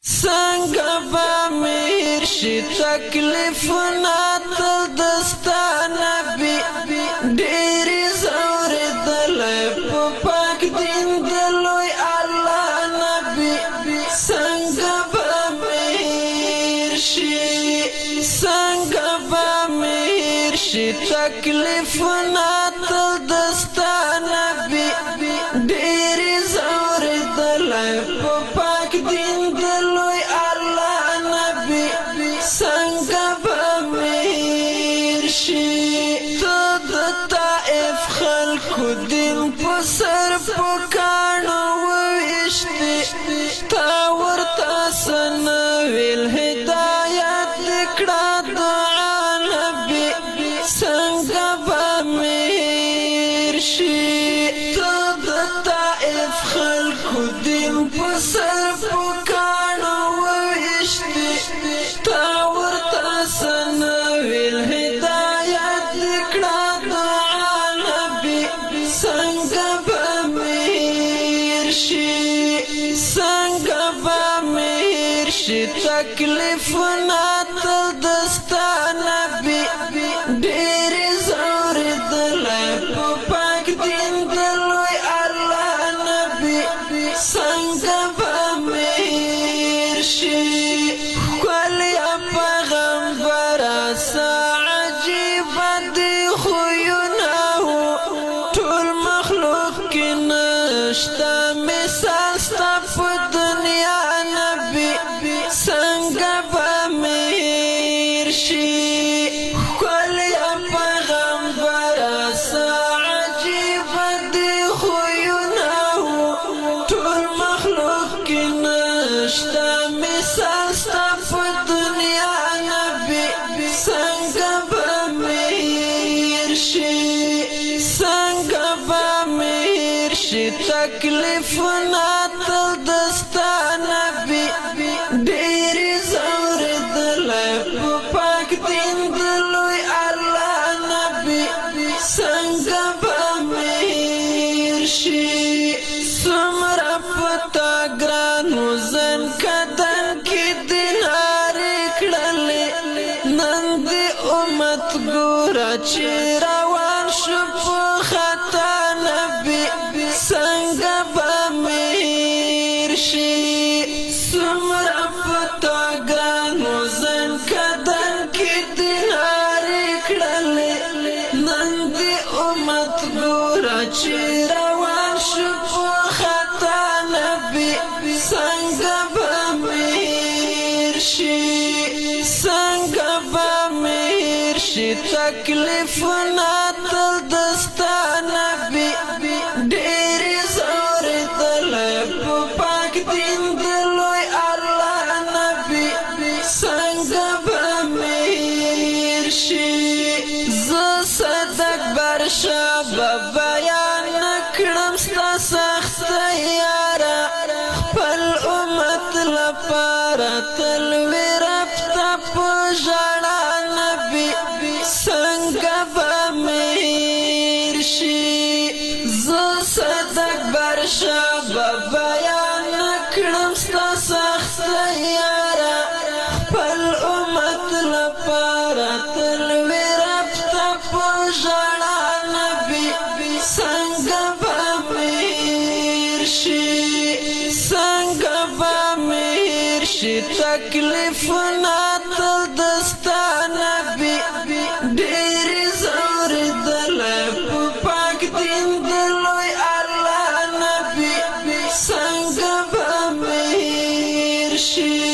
څنګه به میر شي تکلیفونه تل دستا نبی ډېرې ځورېدلی په پاک دین د لوی الله نبی څنګه به میر شي څنګه به میر شي تکلیفونه تل دستا نبی ډېرې ځورېدلی په پاک دین د لوی الله نبی څنګه به میر شي ته د طائف خلکو دین په سر په کاڼو وویشتې تا ورته څه نه ویل هدایت دې کړه دعا نبي څنګه به میر شي ته د طائف خلکو دین په سر په کاڼو وویشتې تا ورته څه نه ویل هدایت دې کړه دعا نبي څنګه به میر شي څنګه به میر شي تکلیفونه تل دستا نبي ډېرې ځورېدلی په پاک دین د لوی الله نبي څنګه به میر شي ښکليه پیغمبره څه عجیبه دي خویونه ټول مخلوق کې نشته مثال ستا په دنیا نبي څنګه به میر شي ښکليه پیغمبره څه عجیبه دي خویونه ټول مخلوق کې نشته مثال ستا په دنیا نبي څنګه به میر شي څنګه به میر شي تکلیفونه تل دستا نبي ډېرې ځورېدلی په پاک دین د لوی الله نبي څنګه به میر شي څومره په تا ګرانو زن کدن کې دینارې کړلې نن دې امت ګوره چې روان شو په خطا نبي څنګه به میر شي څومره په تا ګرانو زن کدن کې دینارې کړلې نن دې امت ګوره چې روان شو په خطا نبي څنګه به میر شي څنګه به میر شي تکلیفونه تل دستا نبي ډېرې ځورېدلی په پاک دین د لوی الله نبي څنګه به میر شي زه صدق برشه به بیان کړم ستا سخته یاره خپل امت لپاره تل وي رب ته په ژړا نبي څنګه به میر شي زه صدق برشه به بیان کړم ستا سخته یاره خپل امت لپاره تل وي رب ته په ژړا نبي څنګه به میر شي څنګه به میر شي تکلیفونه تل دستا نبي ډېرې ځورېدلی په پاک دین د لوی الله نبي څنګه به میر شي